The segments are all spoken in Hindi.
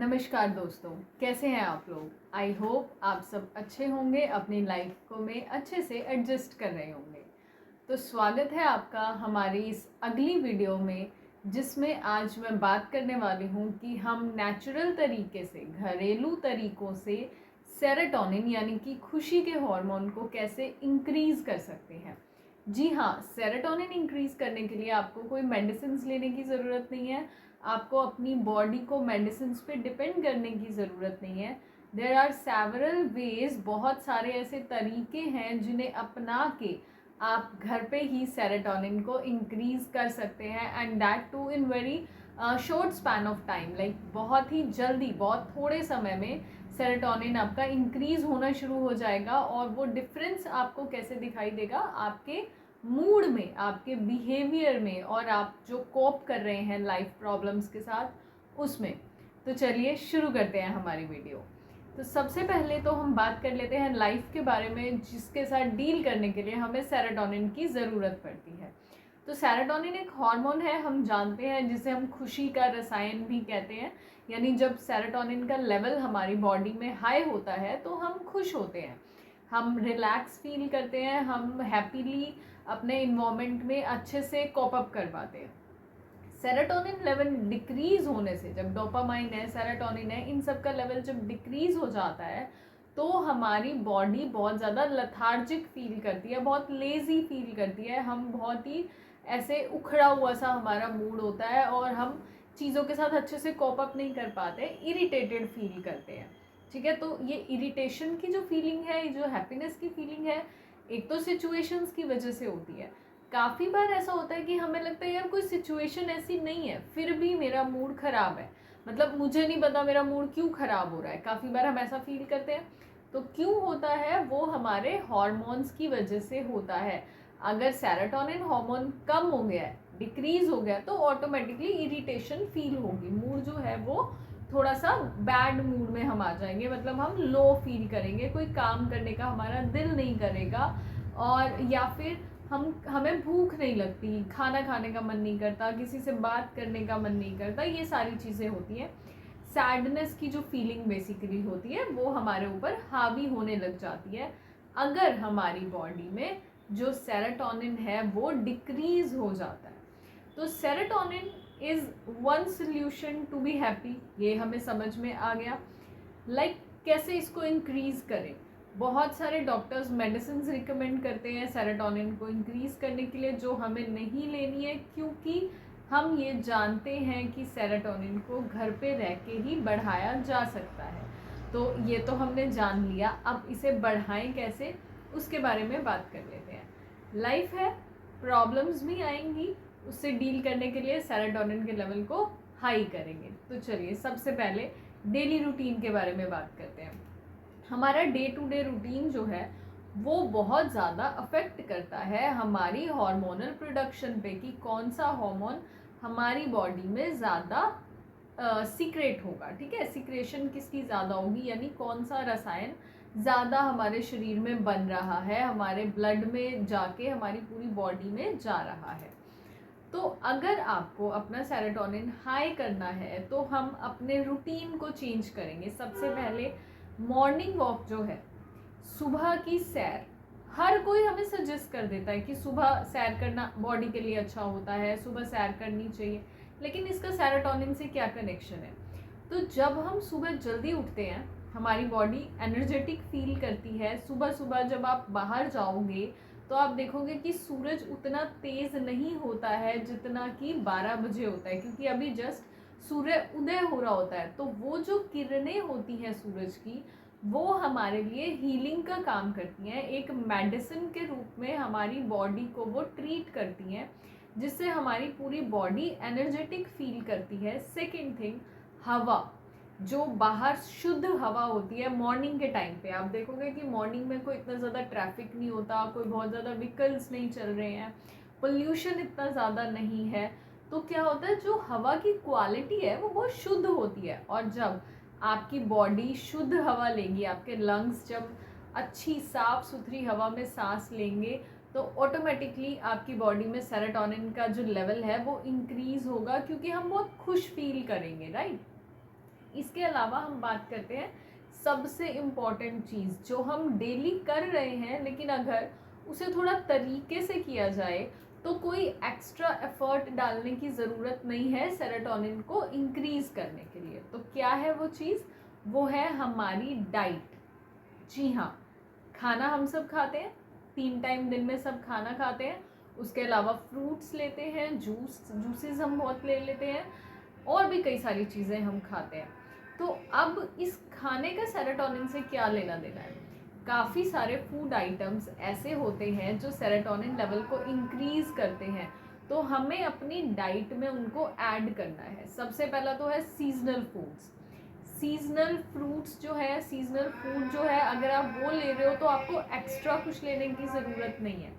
नमस्कार दोस्तों, कैसे हैं आप लोग। आई होप आप सब अच्छे होंगे, अपनी लाइफ को में अच्छे से एडजस्ट कर रहे होंगे। तो स्वागत है आपका हमारी इस अगली वीडियो में, जिसमें आज मैं बात करने वाली हूँ कि हम नेचुरल तरीके से, घरेलू तरीक़ों से सेरोटोनिन यानी कि खुशी के हार्मोन को कैसे इंक्रीज़ कर सकते हैं। जी हाँ, सेरोटोनिन इंक्रीज़ करने के लिए आपको कोई मेडिसिन्स लेने की ज़रूरत नहीं है, आपको अपनी बॉडी को मेडिसिन्स पे डिपेंड करने की ज़रूरत नहीं है। देयर आर सेवरल वेज, बहुत सारे ऐसे तरीके हैं जिन्हें अपना के आप घर पे ही सेरोटोनिन को इंक्रीज़ कर सकते हैं, and that too in very short span of time. Like बहुत ही जल्दी, बहुत थोड़े समय में सेरोटोनिन आपका इंक्रीज़ होना शुरू हो जाएगा। और वो डिफरेंस आपको कैसे दिखाई देगा, आपके मूड में, आपके बिहेवियर में, और आप जो कोप कर रहे हैं लाइफ प्रॉब्लम्स के साथ उसमें। तो चलिए शुरू करते हैं हमारी वीडियो। तो सबसे पहले तो हम बात कर लेते हैं लाइफ के बारे में, जिसके साथ डील करने के लिए हमें सेरोटोनिन की ज़रूरत पड़ती है। तो सेरोटोनिन एक हार्मोन है, हम जानते हैं, जिसे हम खुशी का रसायन भी कहते हैं। यानी जब सेरोटोनिन का लेवल हमारी बॉडी में हाई होता है तो हम खुश होते हैं, हम रिलैक्स फील करते हैं, हम हैप्पीली अपने इन्वायरमेंट में अच्छे से कोप अप कर पाते हैं। सेरोटोनिन लेवल डिक्रीज़ होने से, जब डोपामाइन है, सेरोटोनिन है, इन सब का लेवल जब डिक्रीज़ हो जाता है तो हमारी बॉडी बहुत ज़्यादा लथार्जिक फील करती है, बहुत लेज़ी फील करती है, हम बहुत ही ऐसे उखड़ा हुआ सा हमारा मूड होता है और हम चीज़ों के साथ अच्छे से कोप अप नहीं कर पाते, इरिटेटेड फील करते हैं। ठीक है, तो ये इरिटेशन की जो फीलिंग है, जो हैप्पीनेस की फीलिंग है, एक तो सिचुएशंस की वजह से होती है। काफ़ी बार ऐसा होता है कि हमें लगता है यार कोई सिचुएशन ऐसी नहीं है, फिर भी मेरा मूड ख़राब है, मतलब मुझे नहीं पता मेरा मूड क्यों ख़राब हो रहा है। काफ़ी बार हम ऐसा फील करते हैं। तो क्यों होता है, वो हमारे हॉर्मोन्स की वजह से होता है। अगर सेरोटोनिन हार्मोन कम हो गया है, डिक्रीज़ हो गया, तो ऑटोमेटिकली इरिटेशन फील होगी, मूड जो है वो थोड़ा सा बैड मूड में हम आ जाएंगे, मतलब हम लो फील करेंगे, कोई काम करने का हमारा दिल नहीं करेगा, और या फिर हमें भूख नहीं लगती, खाना खाने का मन नहीं करता, किसी से बात करने का मन नहीं करता, ये सारी चीज़ें होती हैं। सैडनेस की जो फीलिंग बेसिकली होती है वो हमारे ऊपर हावी होने लग जाती है अगर हमारी बॉडी में जो सेरोटोनिन है वो डिक्रीज़ हो जाता है। तो serotonin is one solution to be happy, ये हमें समझ में आ गया। कैसे इसको इंक्रीज़ करें। बहुत सारे डॉक्टर्स मेडिसिन रिकमेंड करते हैं सेरोटोनिन को इंक्रीज़ करने के लिए, जो हमें नहीं लेनी है, क्योंकि हम ये जानते हैं कि सेरोटोनिन को घर पे रह के ही बढ़ाया जा सकता है। तो ये तो हमने जान लिया, अब इसे बढ़ाएं कैसे, उसके बारे में बात कर लेते हैं। लाइफ है, प्रॉब्लम्स भी आएंगी, उससे डील करने के लिए सेरोटोनिन के लेवल को हाई करेंगे। तो चलिए सबसे पहले डेली रूटीन के बारे में बात करते हैं। हमारा डे टू डे रूटीन जो है वो बहुत ज़्यादा अफेक्ट करता है हमारी हार्मोनल प्रोडक्शन पे, कि कौन सा हार्मोन हमारी बॉडी में ज़्यादा सीक्रेट होगा। ठीक है, सीक्रेशन किसकी ज़्यादा होगी, यानी कौन सा रसायन ज़्यादा हमारे शरीर में बन रहा है, हमारे ब्लड में जाके हमारी पूरी बॉडी में जा रहा है। तो अगर आपको अपना सेरोटोनिन हाई करना है तो हम अपने रूटीन को चेंज करेंगे। सबसे पहले मॉर्निंग वॉक जो है, सुबह की सैर, हर कोई हमें सजेस्ट कर देता है कि सुबह सैर करना बॉडी के लिए अच्छा होता है, सुबह सैर करनी चाहिए, लेकिन इसका सेरोटोनिन से क्या कनेक्शन है। तो जब हम सुबह जल्दी उठते हैं, हमारी बॉडी एनर्जेटिक फील करती है। सुबह सुबह जब आप बाहर जाओगे तो आप देखोगे कि सूरज उतना तेज़ नहीं होता है जितना कि 12 बजे होता है, क्योंकि अभी जस्ट सूर्य उदय हो रहा होता है। तो वो जो किरणें होती हैं सूरज की, वो हमारे लिए हीलिंग का काम करती हैं, एक मेडिसिन के रूप में हमारी बॉडी को वो ट्रीट करती हैं, जिससे हमारी पूरी बॉडी एनर्जेटिक फील करती है। सेकेंड थिंग, हवा, जो बाहर शुद्ध हवा होती है मॉर्निंग के टाइम पे, आप देखोगे कि मॉर्निंग में कोई इतना ज़्यादा ट्रैफिक नहीं होता, कोई बहुत ज़्यादा व्हीकल्स नहीं चल रहे हैं, पोल्यूशन इतना ज़्यादा नहीं है। तो क्या होता है, जो हवा की क्वालिटी है वो बहुत शुद्ध होती है, और जब आपकी बॉडी शुद्ध हवा लेगी, आपके लंग्स जब अच्छी साफ़ सुथरी हवा में सांस लेंगे, तो ऑटोमेटिकली आपकी बॉडी में सेरोटोनिन का जो लेवल है वो इंक्रीज़ होगा, क्योंकि हम बहुत खुश फील करेंगे, राइट। इसके अलावा हम बात करते हैं सबसे इम्पॉर्टेंट चीज़ जो हम डेली कर रहे हैं, लेकिन अगर उसे थोड़ा तरीके से किया जाए तो कोई एक्स्ट्रा एफर्ट डालने की ज़रूरत नहीं है सेरोटोनिन को इंक्रीज़ करने के लिए। तो क्या है वो चीज़? वो है हमारी डाइट। जी हाँ, खाना हम सब खाते हैं, 3 टाइम दिन में सब खाना खाते हैं। उसके अलावा फ्रूट्स लेते हैं, जूसेस हम बहुत ले लेते हैं, और भी कई सारी चीज़ें हम खाते हैं। तो अब इस खाने का सेरोटोनिन से क्या लेना देना है? काफ़ी सारे फूड आइटम्स ऐसे होते हैं जो सेरोटोनिन लेवल को इंक्रीज़ करते हैं, तो हमें अपनी डाइट में उनको ऐड करना है। सबसे पहला तो है सीजनल फूड्स। सीजनल फ्रूट्स जो है, सीजनल फूड जो है, अगर आप वो ले रहे हो तो आपको एक्स्ट्रा कुछ लेने की ज़रूरत नहीं है।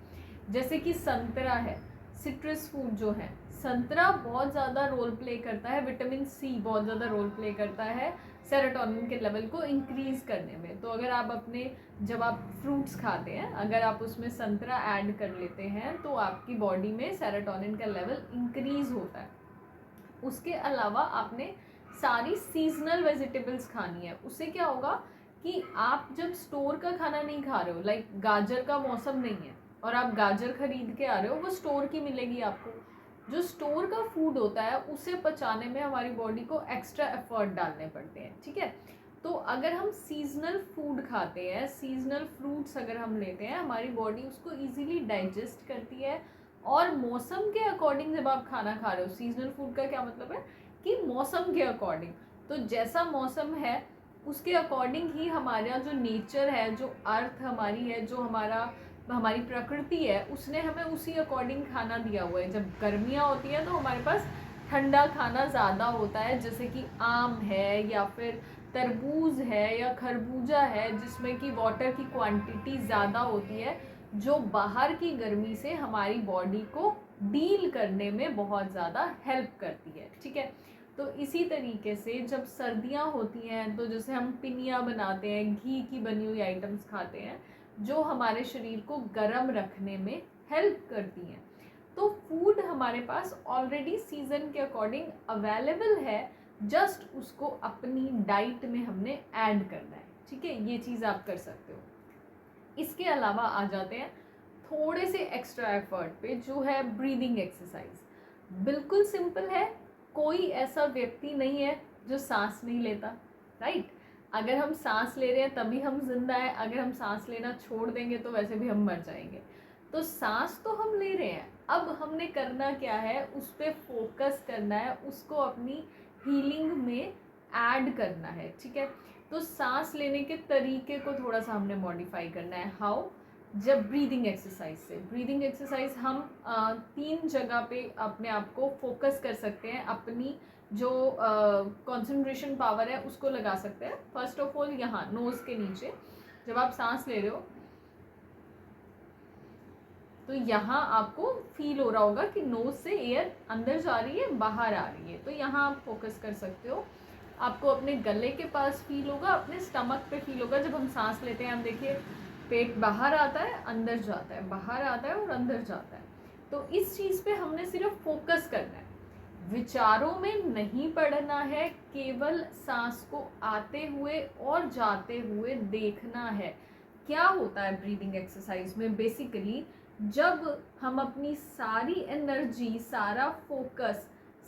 जैसे कि संतरा है, सिट्रस फूड जो है, संतरा बहुत ज़्यादा रोल प्ले करता है, विटामिन सी बहुत ज़्यादा रोल प्ले करता है सेरोटोनिन के लेवल को इंक्रीज़ करने में। तो अगर आप अपने, जब आप फ्रूट्स खाते हैं, अगर आप उसमें संतरा ऐड कर लेते हैं तो आपकी बॉडी में सेरोटोनिन का लेवल इंक्रीज़ होता है। उसके अलावा आपने सारी सीजनल वेजिटेबल्स खानी है। उससे क्या होगा कि आप जब स्टोर का खाना नहीं खा रहे हो, लाइक गाजर का मौसम नहीं है और आप गाजर खरीद के आ रहे हो, वो स्टोर की मिलेगी आपको। जो स्टोर का फूड होता है उसे पचाने में हमारी बॉडी को एक्स्ट्रा एफर्ट डालने पड़ते हैं, ठीक है। तो अगर हम सीजनल फूड खाते हैं, सीजनल फ्रूट्स अगर हम लेते हैं, हमारी बॉडी उसको इजीली डाइजेस्ट करती है। और मौसम के अकॉर्डिंग जब आप खाना खा रहे हो, सीजनल फूड का क्या मतलब है कि मौसम के अकॉर्डिंग, तो जैसा मौसम है उसके अकॉर्डिंग ही हमारा जो नेचर है, जो अर्थ हमारी है, जो हमारी प्रकृति है, उसने हमें उसी अकॉर्डिंग खाना दिया हुआ है। जब गर्मियाँ होती हैं तो हमारे पास ठंडा खाना ज़्यादा होता है, जैसे कि आम है या फिर तरबूज है या खरबूजा है, जिसमें कि वाटर की क्वांटिटी ज़्यादा होती है, जो बाहर की गर्मी से हमारी बॉडी को डील करने में बहुत ज़्यादा हेल्प करती है, ठीक है। तो इसी तरीके से जब सर्दियाँ होती हैं तो जैसे हम पिनिया बनाते हैं, घी की बनी हुई आइटम्स खाते हैं, जो हमारे शरीर को गर्म रखने में हेल्प करती हैं। तो फूड हमारे पास ऑलरेडी सीज़न के अकॉर्डिंग अवेलेबल है, जस्ट उसको अपनी डाइट में हमने ऐड करना है, ठीक है। ये चीज़ आप कर सकते हो। इसके अलावा आ जाते हैं थोड़े से एक्स्ट्रा एफर्ट पे, जो है ब्रीदिंग एक्सरसाइज। बिल्कुल सिंपल है, कोई ऐसा व्यक्ति नहीं है जो सांस नहीं लेता, राइट। अगर हम सांस ले रहे हैं तभी हम जिंदा हैं, अगर हम सांस लेना छोड़ देंगे तो वैसे भी हम मर जाएंगे। तो सांस तो हम ले रहे हैं, अब हमने करना क्या है, उस पर फोकस करना है, उसको अपनी हीलिंग में ऐड करना है, ठीक है। तो सांस लेने के तरीके को थोड़ा सा हमने मॉडिफाई करना है। हाउ? जब ब्रीदिंग एक्सरसाइज से, ब्रीदिंग एक्सरसाइज हम 3 जगह पे अपने आप को फोकस कर सकते हैं, अपनी जो कंसंट्रेशन पावर है उसको लगा सकते हैं। फर्स्ट ऑफ ऑल यहाँ नोज़ के नीचे जब आप सांस ले रहे हो तो यहाँ आपको फील हो रहा होगा कि नोज़ से एयर अंदर जा रही है, बाहर आ रही है, तो यहाँ आप फोकस कर सकते हो। आपको अपने गले के पास फील होगा, अपने स्टमक पे फील होगा। जब हम सांस लेते हैं, हम देखिए पेट बाहर आता है, अंदर जाता है, बाहर आता है और अंदर जाता है। तो इस चीज़ पे हमने सिर्फ फोकस करना है, विचारों में नहीं पड़ना है, केवल सांस को आते हुए और जाते हुए देखना है। क्या होता है ब्रीदिंग एक्सरसाइज में? बेसिकली जब हम अपनी सारी एनर्जी, सारा फोकस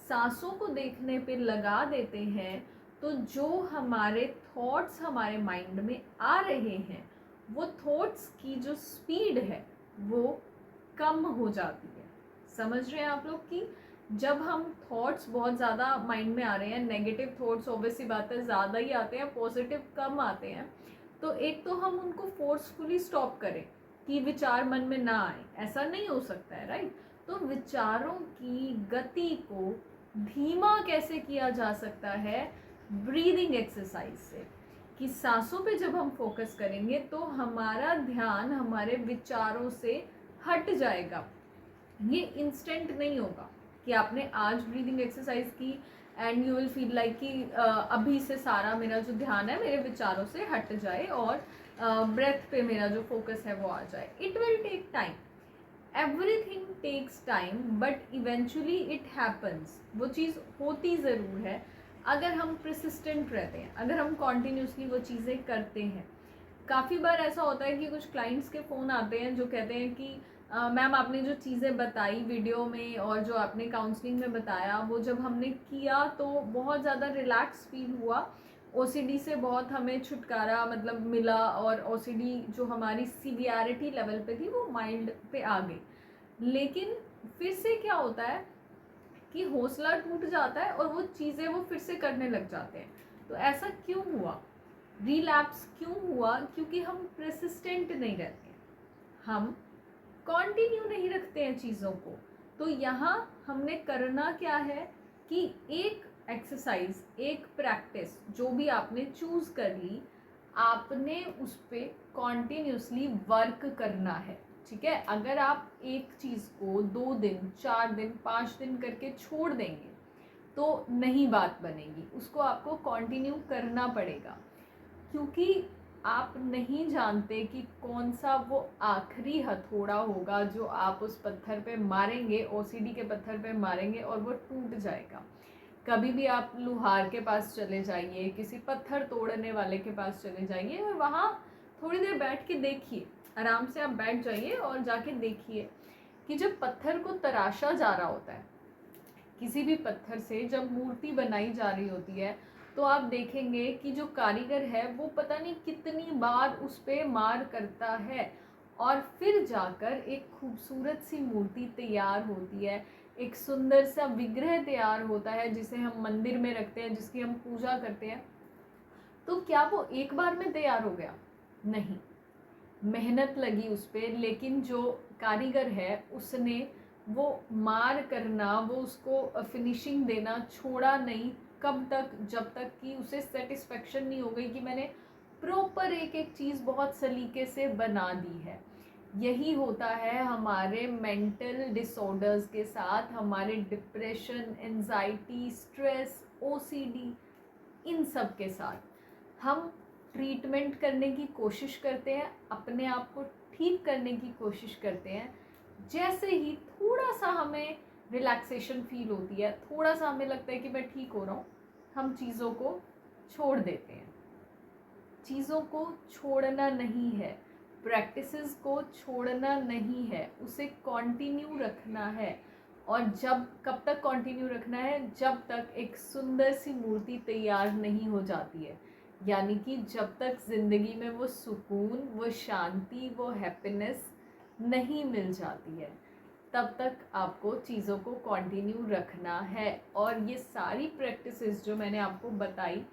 सांसों को देखने पे लगा देते हैं, तो जो हमारे थॉट्स हमारे माइंड में आ रहे हैं, वो थॉट्स की जो स्पीड है वो कम हो जाती है। समझ रहे हैं आप लोग? कि जब हम थॉट्स बहुत ज़्यादा माइंड में आ रहे हैं, नेगेटिव थॉट्स ऑब्वियसली बात है ज़्यादा ही आते हैं, पॉजिटिव कम आते हैं, तो एक तो हम उनको फोर्सफुली स्टॉप करें कि विचार मन में ना आए, ऐसा नहीं हो सकता है, राइट। तो विचारों की गति को धीमा कैसे किया जा सकता है? ब्रीदिंग एक्सरसाइज से, कि सांसों पे जब हम फोकस करेंगे तो हमारा ध्यान हमारे विचारों से हट जाएगा। ये इंस्टेंट नहीं होगा कि आपने आज ब्रीदिंग एक्सरसाइज की and you will feel like कि अभी से सारा मेरा जो ध्यान है मेरे विचारों से हट जाए और ब्रेथ पे मेरा जो फोकस है वो आ जाए। It will take time, everything takes time, but eventually it happens. वो चीज़ होती ज़रूर है। अगर हम प्रसिस्टेंट रहते हैं, अगर हम कॉन्टीन्यूसली वो चीज़ें करते हैं। काफ़ी बार ऐसा होता है कि कुछ क्लाइंट्स के फ़ोन आते हैं जो कहते हैं कि मैम आपने जो चीज़ें बताई वीडियो में और जो आपने काउंसलिंग में बताया, वो जब हमने किया तो बहुत ज़्यादा रिलैक्स फील हुआ, ओसीडी से बहुत हमें छुटकारा मतलब मिला, और ओसीडी जो हमारी सीवियरिटी लेवल पे थी वो माइल्ड पे आ गई। लेकिन फिर से क्या होता है कि हौसला टूट जाता है और वो चीज़ें वो फिर से करने लग जाते हैं। तो ऐसा क्यों हुआ, रिलैप्स क्यों हुआ? क्योंकि हम प्रेसिस्टेंट नहीं रहते, हम कंटिन्यू नहीं रखते हैं चीज़ों को। तो यहाँ हमने करना क्या है कि एक एक्सरसाइज, एक प्रैक्टिस जो भी आपने चूज़ कर ली, आपने उस पर कॉन्टीन्यूसली वर्क करना है। ठीक है, अगर आप एक चीज़ को 2 दिन 4 दिन 5 दिन करके छोड़ देंगे तो नहीं बात बनेगी, उसको आपको कंटिन्यू करना पड़ेगा। क्योंकि आप नहीं जानते कि कौन सा वो आखिरी हथौड़ा होगा जो आप उस पत्थर पे मारेंगे, ओसीडी के पत्थर पे मारेंगे और वो टूट जाएगा। कभी भी आप लुहार के पास चले जाइए, किसी पत्थर तोड़ने वाले के पास चले जाइए और वहाँ थोड़ी देर बैठ के देखिए, आराम से आप बैठ जाइए और जाके देखिए कि जब पत्थर को तराशा जा रहा होता है, किसी भी पत्थर से जब मूर्ति बनाई जा रही होती है, तो आप देखेंगे कि जो कारीगर है वो पता नहीं कितनी बार उस पर मार करता है और फिर जाकर एक खूबसूरत सी मूर्ति तैयार होती है, एक सुंदर सा विग्रह तैयार होता है जिसे हम मंदिर में रखते हैं, जिसकी हम पूजा करते हैं। तो क्या वो एक बार में तैयार हो गया? नहीं, मेहनत लगी उस पर, लेकिन जो कारीगर है उसने वो मार करना, वो उसको फिनिशिंग देना छोड़ा नहीं। कब तक? जब तक कि उसे सेटिस्फेक्शन नहीं हो गई कि मैंने प्रॉपर एक एक चीज़ बहुत सलीके से बना दी है। यही होता है हमारे मेंटल डिसऑर्डर्स के साथ, हमारे डिप्रेशन, एंजाइटी, स्ट्रेस, ओसीडी, इन सब के साथ। हम ट्रीटमेंट करने की कोशिश करते हैं, अपने आप को ठीक करने की कोशिश करते हैं। जैसे ही थोड़ा सा हमें रिलैक्सेशन फील होती है, थोड़ा सा हमें लगता है कि मैं ठीक हो रहा हूँ, हम चीज़ों को छोड़ देते हैं। चीज़ों को छोड़ना नहीं है, प्रैक्टिसेस को छोड़ना नहीं है, उसे कंटिन्यू रखना है। और जब कब तक कंटिन्यू रखना है? जब तक एक सुंदर सी मूर्ति तैयार नहीं हो जाती है, यानी कि जब तक ज़िंदगी में वो सुकून, वो शांति, वो हैप्पीनेस नहीं मिल जाती है, तब तक आपको चीज़ों को कंटिन्यू रखना है। और ये सारी प्रैक्टिसेस जो मैंने आपको बताई,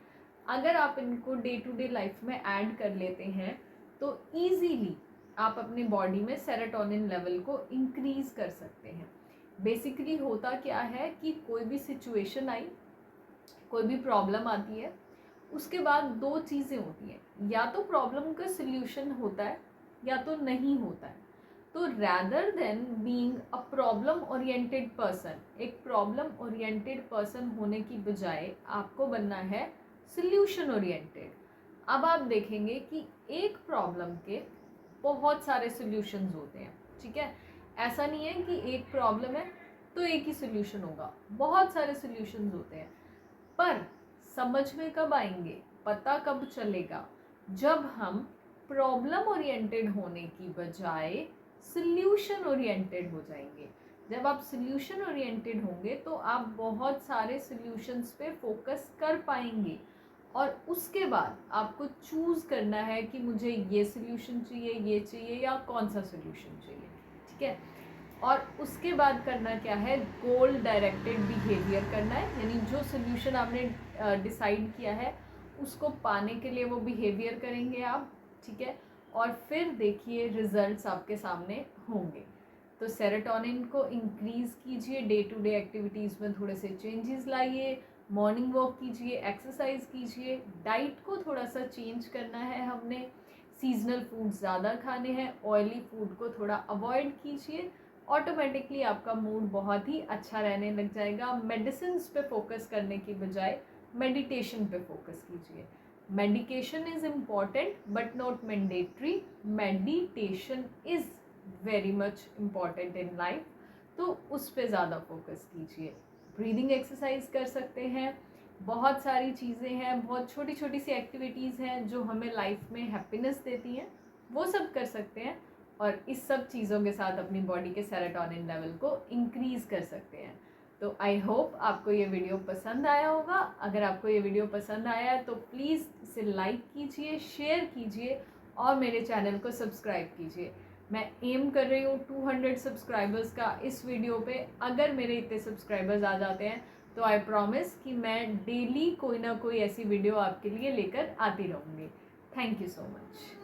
अगर आप इनको डे टू डे लाइफ में ऐड कर लेते हैं तो ईजीली आप अपनी बॉडी में सेरोटोनिन लेवल को इंक्रीज कर सकते हैं। बेसिकली होता क्या है कि कोई भी सिचुएशन आई, कोई भी प्रॉब्लम आती है, उसके बाद दो चीज़ें होती हैं, या तो प्रॉब्लम का सिल्यूशन होता है या तो नहीं होता है। तो rather than being a problem oriented person, एक प्रॉब्लम ओरिएंटेड पर्सन होने की बजाय आपको बनना है सल्यूशन ओरिएंटेड। अब आप देखेंगे कि एक प्रॉब्लम के बहुत सारे सल्यूशंस होते हैं। ठीक है, ऐसा नहीं है कि एक प्रॉब्लम है तो एक ही सल्यूशन होगा, बहुत सारे सल्यूशंस होते हैं। पर समझ में कब आएंगे, पता कब चलेगा? जब हम प्रॉब्लम ओरिएंटेड होने की बजाय सल्यूशन ओरिएंटेड हो जाएंगे। जब आप सल्यूशन ओरिएंटेड होंगे तो आप बहुत सारे सल्यूशंस पे फोकस कर पाएंगे, और उसके बाद आपको चूज़ करना है कि मुझे ये सल्यूशन चाहिए, ये चाहिए, या कौन सा सल्यूशन चाहिए। ठीक है, और उसके बाद करना क्या है? गोल डायरेक्टेड बिहेवियर करना है, यानी जो सल्यूशन आपने डिसाइड किया है उसको पाने के लिए वो बिहेवियर करेंगे आप। ठीक है, और फिर देखिए रिजल्ट्स आपके सामने होंगे। तो सेरोटोनिन को इंक्रीज़ कीजिए, डे टू डे एक्टिविटीज़ में थोड़े से चेंजेस लाइए, मॉर्निंग वॉक कीजिए, एक्सरसाइज कीजिए, डाइट को थोड़ा सा चेंज करना है हमने, सीजनल फूड ज़्यादा खाने हैं, ऑयली फूड को थोड़ा अवॉइड कीजिए, ऑटोमेटिकली आपका मूड बहुत ही अच्छा रहने लग जाएगा। मेडिसिन्स पे फोकस करने की बजाय मेडिटेशन पे फोकस कीजिए। Medication is important but not mandatory, meditation is very much important in life, तो उस पर ज़्यादा फोकस कीजिए। ब्रीदिंग एक्सरसाइज कर सकते हैं, बहुत सारी चीज़ें हैं, बहुत छोटी छोटी सी एक्टिविटीज़ हैं जो हमें लाइफ में हैप्पीनेस देती हैं, वो सब कर सकते हैं और इस सब चीज़ों के साथ अपनी बॉडी के सेरोटोनिन लेवल को इंक्रीज़ कर सकते हैं। तो आई होप आपको ये वीडियो पसंद आया होगा। अगर आपको ये वीडियो पसंद आया है तो प्लीज़ इसे लाइक कीजिए, शेयर कीजिए और मेरे चैनल को सब्सक्राइब कीजिए। मैं एम कर रही हूँ 200 सब्सक्राइबर्स का इस वीडियो पे। अगर मेरे इतने सब्सक्राइबर्स आ जाते हैं तो आई प्रॉमिस कि मैं डेली कोई ना कोई ऐसी वीडियो आपके लिए लेकर आती रहूँगी। Thank you so much.